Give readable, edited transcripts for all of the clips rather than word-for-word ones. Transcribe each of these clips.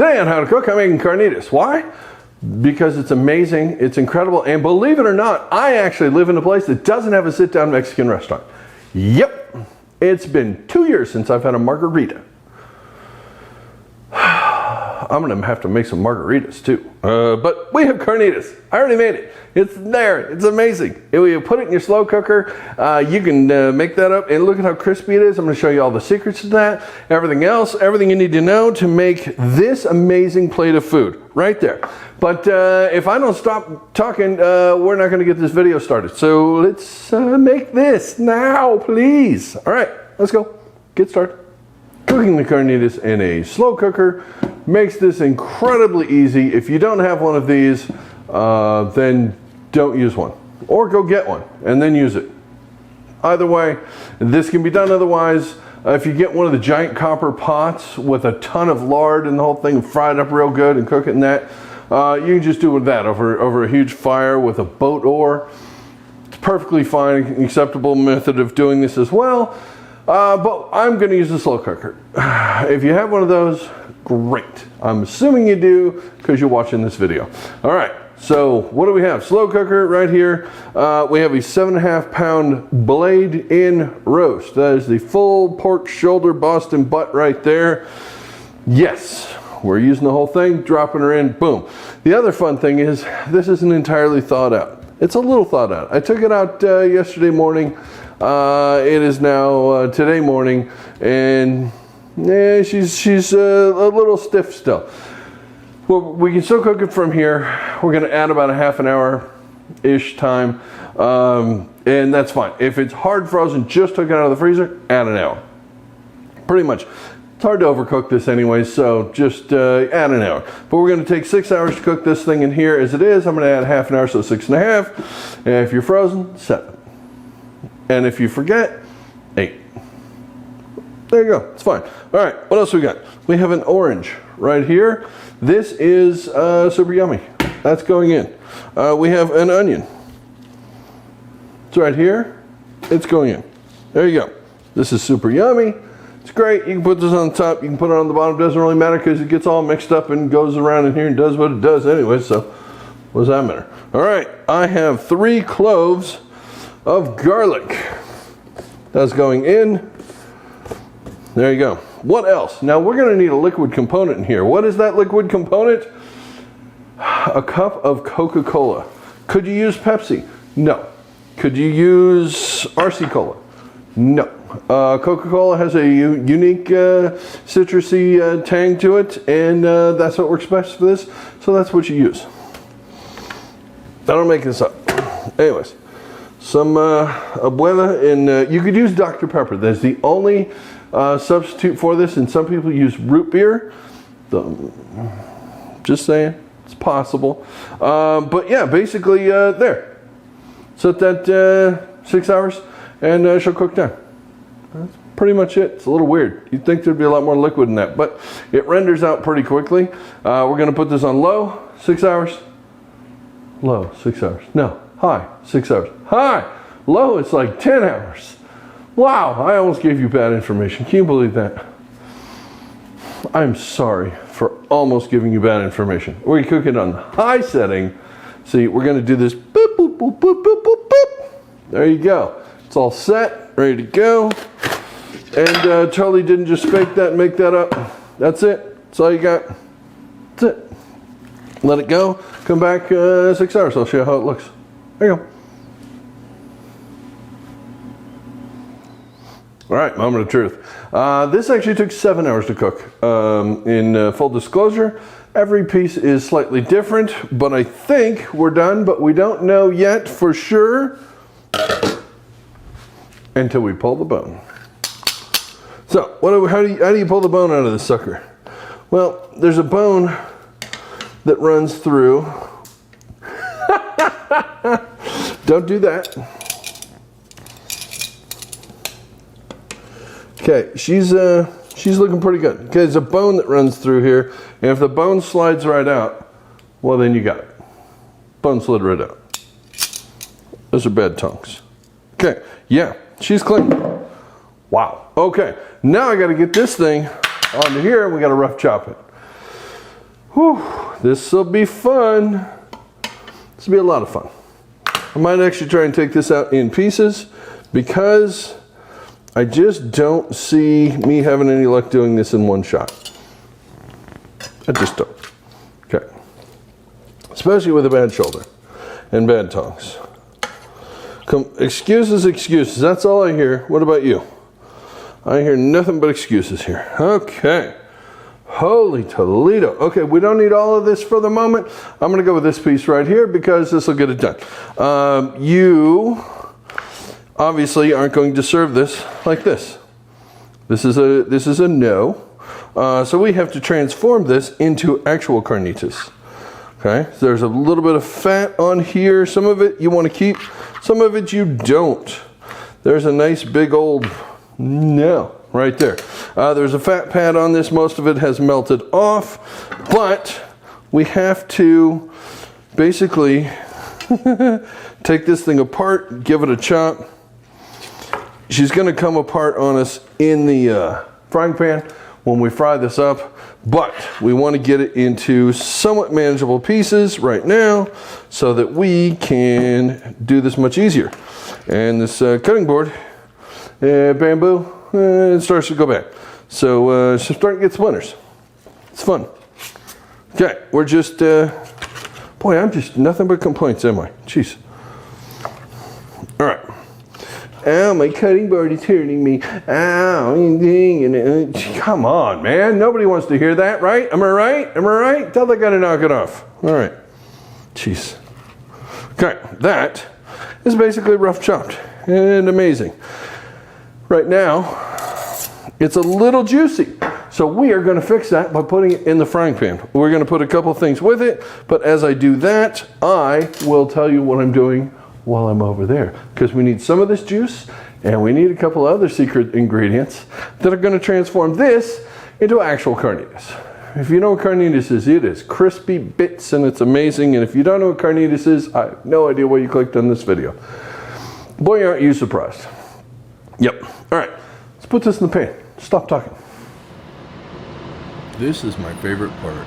Today on How to Cook, I'm making carnitas. Why? Because it's amazing, it's incredible, and believe it or not, I actually live in a place that doesn't have a sit-down Mexican restaurant. Yep, it's been 2 years since I've had a margarita. I'm gonna have to make some margaritas too. But we have carnitas. I already made it. It's there. It's amazing. You put it in your slow cooker. You can make that up, and look at how crispy it is. I'm gonna show you all the secrets to that. Everything else, everything you need to know to make this amazing plate of food right there. But if I don't stop talking, we're not gonna get this video started. So let's make this now, please. All right, let's go. Get started. Cooking the carnitas in a slow cooker makes this incredibly easy. If you don't have one of these, then don't use one. Or go get one and then use it. Either way, this can be done otherwise. If you get one of the giant copper pots with a ton of lard and the whole thing, fry it up real good and cook it in that, you can just do it with that over a huge fire with a boat oar. It's perfectly fine, acceptable method of doing this as well. But I'm going to use a slow cooker. If you have one of those, great. I'm assuming you do because you're watching this video. All right, so what do we have? Slow cooker right here. We have a 7.5 pound blade in roast. That is the full pork shoulder Boston butt right there. Yes, we're using the whole thing, dropping her in, boom. The other fun thing is this isn't entirely thawed out. It's a little thawed out. I took it out yesterday morning. It is now today morning, and yeah, she's a little stiff still. Well, we can still cook it from here. We're going to add about a half an hour-ish time, and that's fine. If it's hard frozen, just took it out of the freezer, add an hour. Pretty much. It's hard to overcook this anyway, so just add an hour. But we're going to take 6 hours to cook this thing in here as it is. I'm going to add half an hour, so 6.5. And if you're frozen, 7. And if you forget, 8. There you go, it's fine. All right, what else we got? We have an orange right here. This is super yummy. That's going in. We have an onion. It's right here. It's going in. There you go. This is super yummy. It's great. You can put this on the top. You can put it on the bottom. Doesn't really matter because it gets all mixed up and goes around in here and does what it does anyway. So what does that matter? All right, I have 3 cloves of garlic. That's going in. There you go. What else? Now we're going to need a liquid component in here. What is that liquid component? A cup of Coca Cola. Could you use Pepsi? No. Could you use RC Cola? No. Coca Cola has a unique citrusy tang to it, and that's what works best for this. So that's what you use. I don't make this up. Anyways. Some abuela, and you could use Dr. Pepper. That's the only substitute for this, and some people use root beer. Just saying, it's possible. But yeah, basically there. Set that 6 hours, and she'll cook down. That's pretty much it. It's a little weird. You'd think there'd be a lot more liquid in that, but it renders out pretty quickly. We're going to put this on low, 6 hours. Low, 6 hours. No. High, 6 hours. High, low, it's like 10 hours. Wow, I almost gave you bad information. Can you believe that? I'm sorry for almost giving you bad information. We're going to cook it on the high setting. See, we're going to do this. Boop, boop, boop, boop, boop, boop, boop. There you go. It's all set, ready to go. And Charlie didn't just fake that and make that up. That's it. That's all you got. That's it. Let it go. Come back 6 hours. I'll show you how it looks. There you go. All right, moment of truth. This actually took 7 hours to cook. In full disclosure, every piece is slightly different, but I think we're done, but we don't know yet for sure until we pull the bone. So, how do you pull the bone out of this sucker? Well, there's a bone that runs through. Don't do that. Okay, she's looking pretty good. Okay, there's a bone that runs through here, and if the bone slides right out, well then you got it. Bone slid right out. Those are bad tongues. Okay, yeah, she's clean. Wow. Okay, now I got to get this thing onto here, and we got to rough chop it. Whew, this will be fun. This will be a lot of fun. I might actually try and take this out in pieces because I just don't see me having any luck doing this in one shot. I just don't. Okay. Especially with a bad shoulder and bad tongs. Excuses, excuses. That's all I hear. What about you? I hear nothing but excuses here. Okay. Holy Toledo. Okay, we don't need all of this for the moment. I'm going to go with this piece right here because this will get it done. You obviously aren't going to serve this like this. This is a no. So we have to transform this into actual carnitas. Okay, so there's a little bit of fat on here. Some of it you want to keep, some of it you don't. There's a nice big old no right there. There's a fat pad on this. Most of it has melted off, but we have to basically take this thing apart, give it a chop. She's going to come apart on us in the frying pan when we fry this up, but we want to get it into somewhat manageable pieces right now so that we can do this much easier. And this cutting board, bamboo, it starts to go bad. So it's starting to get splinters. It's fun. Okay, we're just, boy, I'm just nothing but complaints, am I? Jeez. All right. Ow, my cutting board is hurting me. Ow, come on, man. Nobody wants to hear that, right? Am I right? Am I right? Tell that guy to knock it off. All right. Jeez. Okay, that is basically rough chopped and amazing. Right now, it's a little juicy. So we are going to fix that by putting it in the frying pan. We're going to put a couple things with it, but as I do that, I will tell you what I'm doing while I'm over there, because we need some of this juice and we need a couple other secret ingredients that are going to transform this into actual carnitas. If you know what carnitas is, it is crispy bits and it's amazing. And if you don't know what carnitas is, I have no idea why you clicked on this video. Boy, aren't you surprised. Yep. All right, let's put this in the pan. Stop talking. This is my favorite part.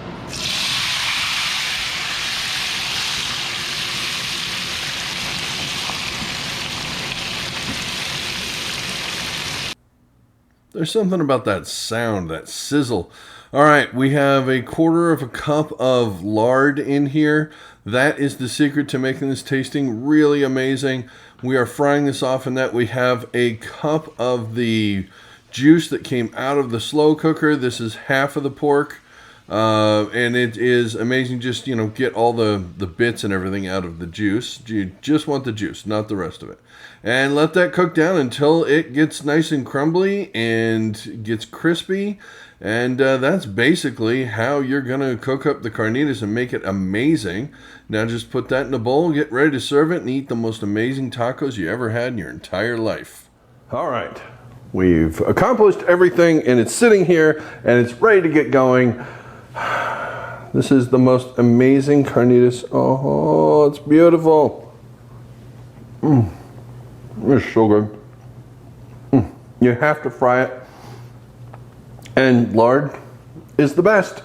There's something about that sound, that sizzle. All right, we have a 1/4 cup of lard in here. That is the secret to making this tasting really amazing. We are frying this off in that we have a cup of the juice that came out of the slow cooker. This is half of the pork. And it is amazing. Just, get all the bits and everything out of the juice. You just want the juice, not the rest of it. And let that cook down until it gets nice and crumbly and gets crispy. And that's basically how you're going to cook up the carnitas and make it amazing. Now just put that in a bowl, get ready to serve it, and eat the most amazing tacos you ever had in your entire life. All right. We've accomplished everything, and it's sitting here, and it's ready to get going. This is the most amazing carnitas. Oh, it's beautiful. It's so good. You have to fry it. And lard is the best.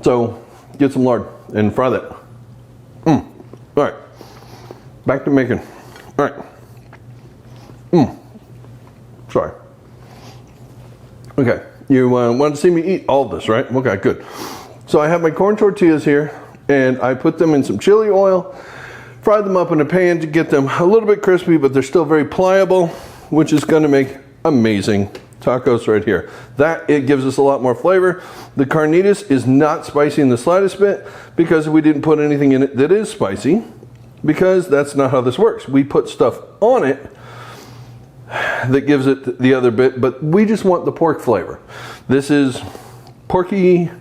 So get some lard and fry that. All right. Back to making. All right. Sorry. Okay. You wanted to see me eat all of this, right? Okay, good. So I have my corn tortillas here, and I put them in some chili oil, fried them up in a pan to get them a little bit crispy, but they're still very pliable, which is going to make amazing tacos right here. That, it gives us a lot more flavor. The carnitas is not spicy in the slightest bit because we didn't put anything in it that is spicy, because that's not how this works. We put stuff on it that gives it the other bit, but we just want the pork flavor. This is porkiosity.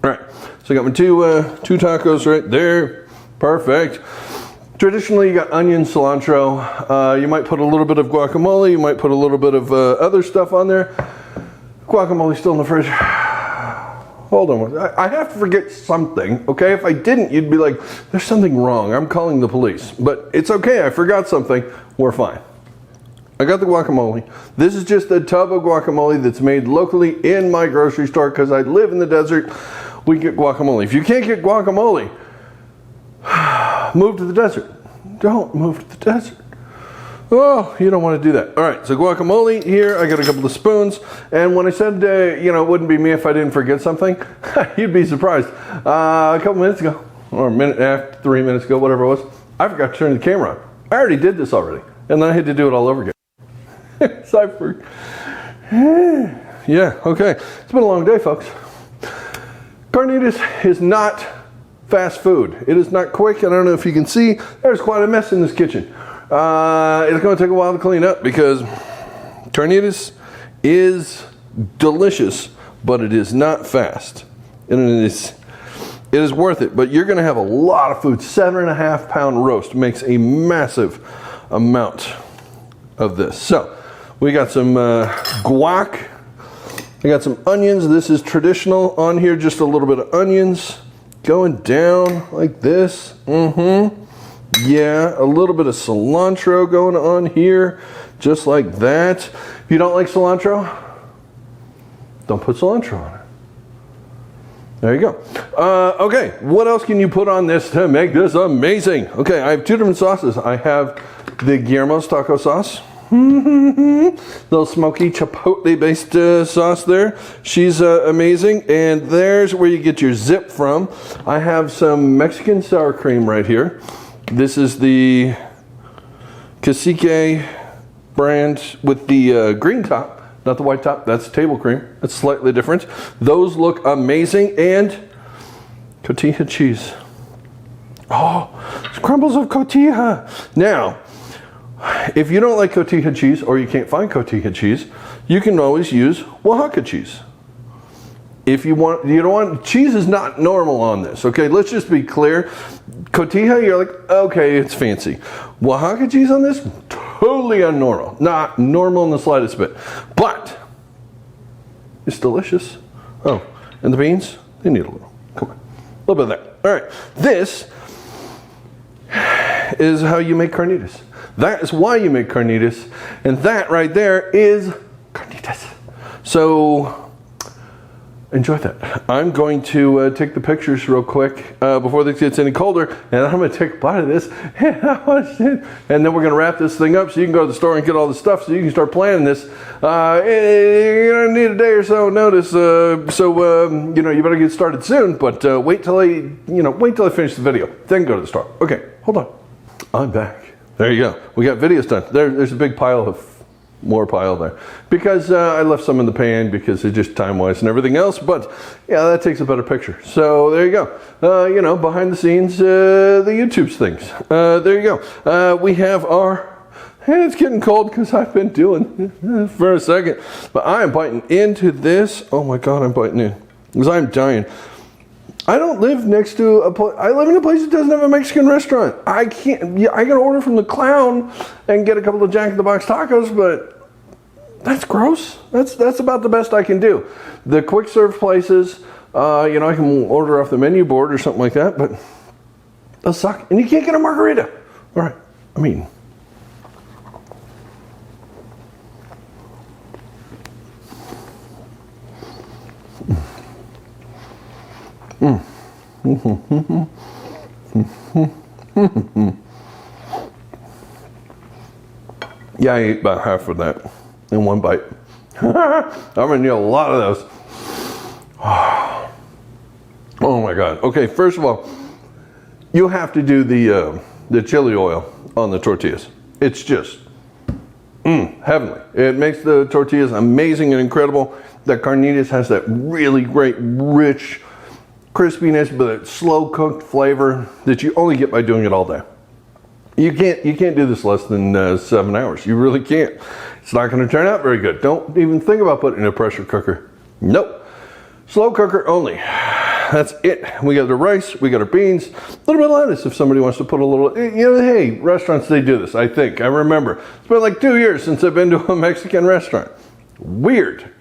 All right, so I got my two tacos right there. Perfect. Traditionally, you got onion, cilantro. You might put a little bit of guacamole. You might put a little bit of other stuff on there. Guacamole's still in the fridge. Hold on. I have to forget something, okay? If I didn't, you'd be like, there's something wrong. I'm calling the police. But it's okay. I forgot something. We're fine. I got the guacamole. This is just a tub of guacamole that's made locally in my grocery store because I live in the desert. We get guacamole. If you can't get guacamole, move to the desert. Don't move to the desert. Oh, you don't want to do that. All right, so guacamole here. I got a couple of spoons. And when I said, it wouldn't be me if I didn't forget something, you'd be surprised. A couple minutes ago, or a minute and a half, 3 minutes ago, whatever it was, I forgot to turn the camera on. I already did this already. And then I had to do it all over again. Yeah, okay. It's been a long day, folks. Carnitas is not fast food. It is not quick. I don't know if you can see. There's quite a mess in this kitchen. It's going to take a while to clean up because carnitas is delicious, but it is not fast. And it is worth it, but you're going to have a lot of food. 7.5 pound roast makes a massive amount of this. So we got some guac. I got some onions. This is traditional on here. Just a little bit of onions going down like this. Yeah, a little bit of cilantro going on here, just like that. If you don't like cilantro, don't put cilantro on it. There you go. Okay, what else can you put on this to make this amazing? Okay, I have two different sauces. I have the Guillermo's taco sauce. Little smoky chipotle based sauce there. She's amazing. And there's where you get your zip from. I have some Mexican sour cream right here. This is the Cacique brand with the green top, not the white top. That's table cream. That's slightly different. Those look amazing. And cotija cheese. Oh, crumbles of cotija. Now, if you don't like cotija cheese or you can't find cotija cheese, you can always use Oaxaca cheese. If you want, you don't want, cheese is not normal on this, okay? Let's just be clear. Cotija, you're like, okay, it's fancy. Oaxaca cheese on this, totally unnormal. Not normal in the slightest bit. But, it's delicious. Oh, and the beans, they need a little. Come on, a little bit of that. All right, this is how you make carnitas. That is why you make carnitas. And that right there is carnitas. So, enjoy that. I'm going to take the pictures real quick before this gets any colder, and I'm going to take a bite of this, and then we're going to wrap this thing up so you can go to the store and get all the stuff so you can start planning this. You're going to need a day or so notice, you better get started soon, but wait till I finish the video, then go to the store. Okay, hold on. I'm back. There you go. We got videos done. There's a big more pile there because I left some in the pan because it's just time-wise and everything else, but yeah, that takes a better picture. So there you go. Behind the scenes, the YouTube's things. There you go. We have it's getting cold because I've been doing it for a second, but I am biting into this. Oh my God, I'm biting in because I'm dying. I don't live next to a place. I live in a place that doesn't have a Mexican restaurant. I can't. Yeah, I can order from the Clown and get a couple of Jack in the Box tacos, but that's gross. That's about the best I can do. The quick serve places, I can order off the menu board or something like that, but those suck. And you can't get a margarita. All right. I mean. Yeah, I ate about half of that in one bite. I'm gonna need a lot of those. Oh my God. Okay, first of all, you have to do the chili oil on the tortillas. It's just heavenly. It makes the tortillas amazing and incredible. The carnitas has that really great, rich crispiness, but a slow cooked flavor that you only get by doing it all day. You can't do this less than 7 hours. You really can't. It's not going to turn out very good. Don't even think about putting it in a pressure cooker. Nope. Slow cooker only. That's it. We got the rice, we got our beans, a little bit of lettuce if somebody wants to put a little, hey, restaurants, they do this, I think. I remember. It's been like 2 years since I've been to a Mexican restaurant. Weird.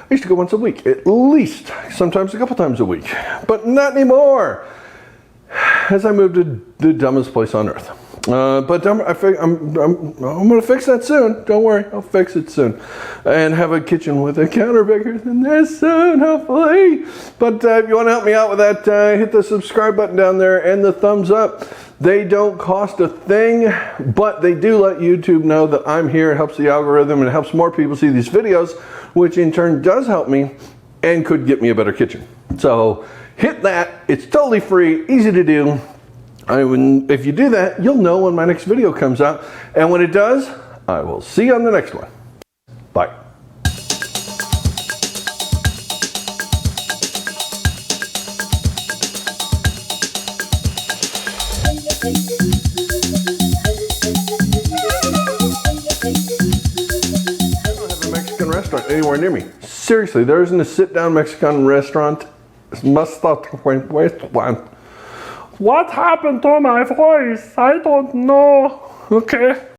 I used to go once a week, at least, sometimes a couple times a week, but not anymore, as I moved to the dumbest place on earth. But I'm going to fix that soon. Don't worry, I'll fix it soon. And have a kitchen with a counter bigger than this soon, hopefully. But if you want to help me out with that, hit the subscribe button down there and the thumbs up. They don't cost a thing, but they do let YouTube know that I'm here. It helps the algorithm and it helps more people see these videos, which in turn does help me and could get me a better kitchen. So hit that. It's totally free, easy to do. If you do that, you'll know when my next video comes out. And when it does, I will see you on the next one. Bye. I don't have a Mexican restaurant anywhere near me. Seriously, there isn't a sit-down Mexican restaurant. Must not waste one. What happened to my voice? I don't know. Okay.